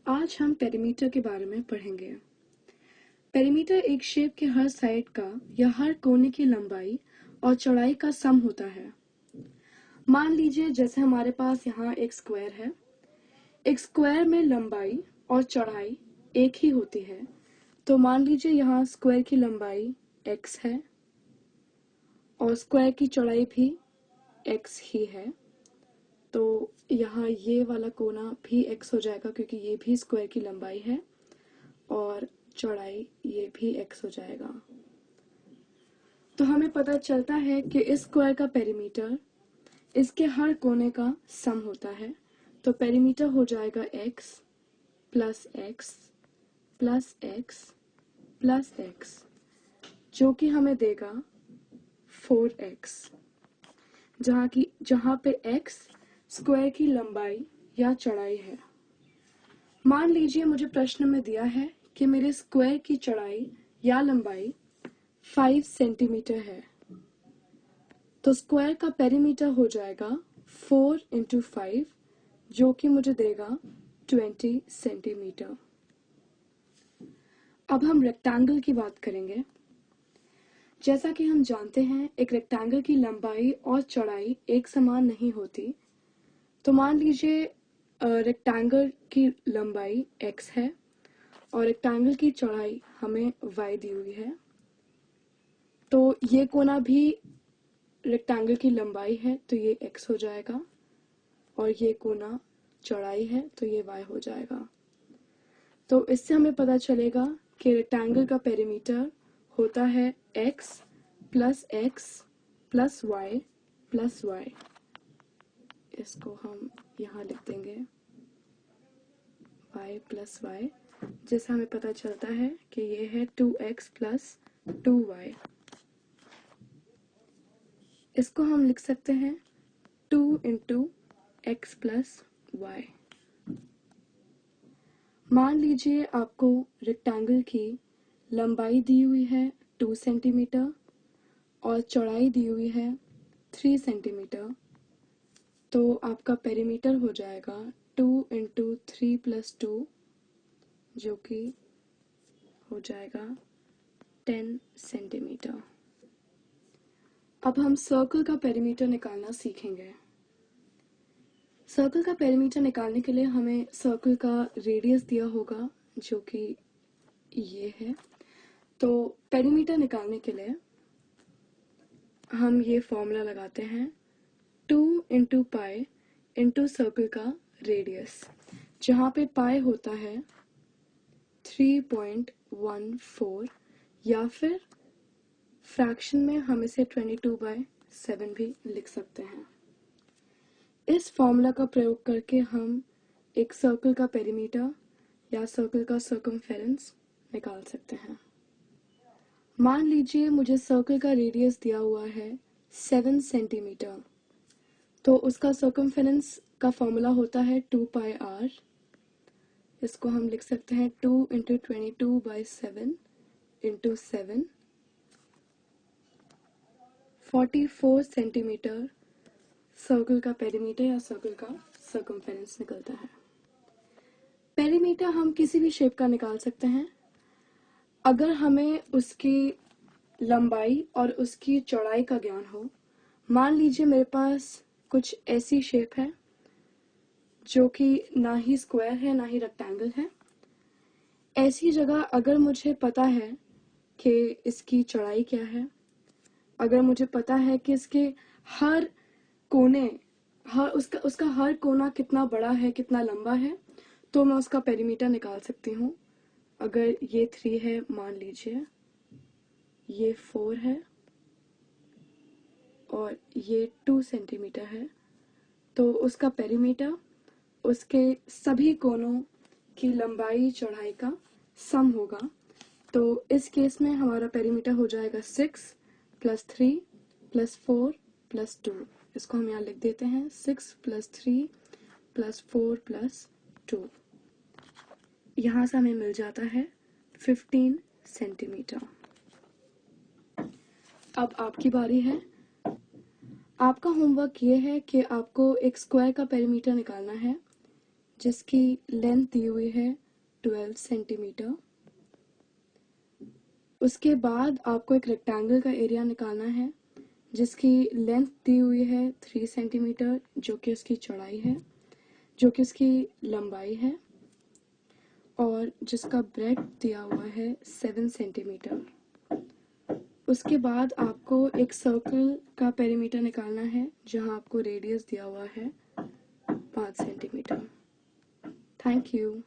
आज हम पेरीमीटर के बारे में पढ़ेंगे। पेरीमीटर एक शेप के हर साइड का या हर कोने की लंबाई और चौड़ाई का सम होता है। मान लीजिए जैसे हमारे पास यहाँ एक स्क्वायर है। एक स्क्वायर में लंबाई और चौड़ाई एक ही होती है, तो मान लीजिए यहाँ स्क्वायर की लंबाई x है और स्क्वायर की चौड़ाई भी x ही है। तो यहाँ ये वाला कोना भी x हो जाएगा क्योंकि ये भी स्क्वायर की लंबाई है और चौड़ाई ये भी x हो जाएगा। तो हमें पता चलता है कि इस स्क्वायर का पेरीमीटर इसके हर कोने का सम होता है। तो पेरीमीटर हो जाएगा x plus x plus x plus x, जो कि हमें देगा 4x, जहाँ पे x स्क्वायर की लंबाई या चौड़ाई है। मान लीजिए मुझे प्रश्न में दिया है कि मेरे स्क्वायर की चौड़ाई या लंबाई 5 सेंटीमीटर है, तो स्क्वायर का पेरीमीटर हो जाएगा 4 × 5, जो कि मुझे देगा 20 सेंटीमीटर। अब हम रेक्टेंगल की बात करेंगे। जैसा कि हम जानते हैं एक रेक्टेंगल की लंबाई और चौड़ाई एक समान नहीं होती। तो मान लीजिए रेक्टेंगल की लंबाई x है और रेक्टेंगल की चौड़ाई हमें y दी हुई है। तो ये कोना भी रेक्टेंगल की लंबाई है तो ये x हो जाएगा और ये कोना चौड़ाई है तो ये y हो जाएगा। तो इससे हमें पता चलेगा कि रेक्टेंगल का पेरीमीटर होता है x plus x plus y plus y. इसको हम यहाँ लिख देंगे y प्लस वाई, जिससे हमें पता चलता है कि ये है 2x प्लस 2y। इसको हम लिख सकते हैं 2 × x प्लस वाई। मान लीजिए आपको रेक्टेंगल की लंबाई दी हुई है 2 सेंटीमीटर और चौड़ाई दी हुई है 3 सेंटीमीटर। तो आपका पेरीमीटर हो जाएगा 2 × 3 + 2, जो कि हो जाएगा 10 सेंटीमीटर। अब हम सर्कल का पेरीमीटर निकालना सीखेंगे। सर्कल का पेरीमीटर निकालने के लिए हमें सर्कल का रेडियस दिया होगा, जो कि ये है। तो पेरीमीटर निकालने के लिए हम ये फॉर्मूला लगाते हैं 2 × पाई × सर्कल का रेडियस, जहाँ पे पाई होता है 3.14, या फिर फ्रैक्शन में हम इसे 22/7 भी लिख सकते हैं। इस फॉर्मूला का प्रयोग करके हम एक सर्कल का पेरीमीटर या सर्कल का सर्कमफेरेंस निकाल सकते हैं। मान लीजिए मुझे सर्कल का रेडियस दिया हुआ है 7 सेंटीमीटर, तो उसका सर्कमफेरेंस का फॉर्मूला होता है 2πr। इसको हम लिख सकते हैं 2 × 22/7 × 7, 44 सेंटीमीटर सर्कल का पेरीमीटर या सर्कल का सर्कमफेरेंस निकलता है। पेरीमीटर हम किसी भी शेप का निकाल सकते हैं अगर हमें उसकी लंबाई और उसकी चौड़ाई का ज्ञान हो। मान लीजिए मेरे पास कुछ ऐसी शेप है जो कि ना ही स्क्वायर है ना ही रेक्टेंगल है। ऐसी जगह अगर मुझे पता है कि इसकी चौड़ाई क्या है, अगर मुझे पता है कि इसके हर कोने उसका हर कोना कितना बड़ा है कितना लंबा है, तो मैं उसका पेरीमीटर निकाल सकती हूँ। अगर ये 3 है, मान लीजिए ये 4 है और ये 2 सेंटीमीटर है, तो उसका पेरीमीटर उसके सभी कोनों की लंबाई चौड़ाई का सम होगा। तो इस केस में हमारा पेरीमीटर हो जाएगा 6 + 3 + 4 + 2। इसको हम यहाँ लिख देते हैं 6 + 3 + 4 + 2। यहाँ से हमें मिल जाता है 15 सेंटीमीटर। अब आपकी बारी है। आपका होमवर्क ये है कि आपको एक स्क्वायर का पेरीमीटर निकालना है, जिसकी लेंथ दी हुई है 12 सेंटीमीटर। उसके बाद आपको एक रेक्टेंगल का एरिया निकालना है जिसकी लेंथ दी हुई है 3 सेंटीमीटर, जो कि उसकी चौड़ाई है, जो कि उसकी लंबाई है, और जिसका ब्रेड्थ दिया हुआ है 7 सेंटीमीटर। उसके बाद आपको एक सर्कल का पेरीमीटर निकालना है जहां आपको रेडियस दिया हुआ है 5 सेंटीमीटर। Thank you.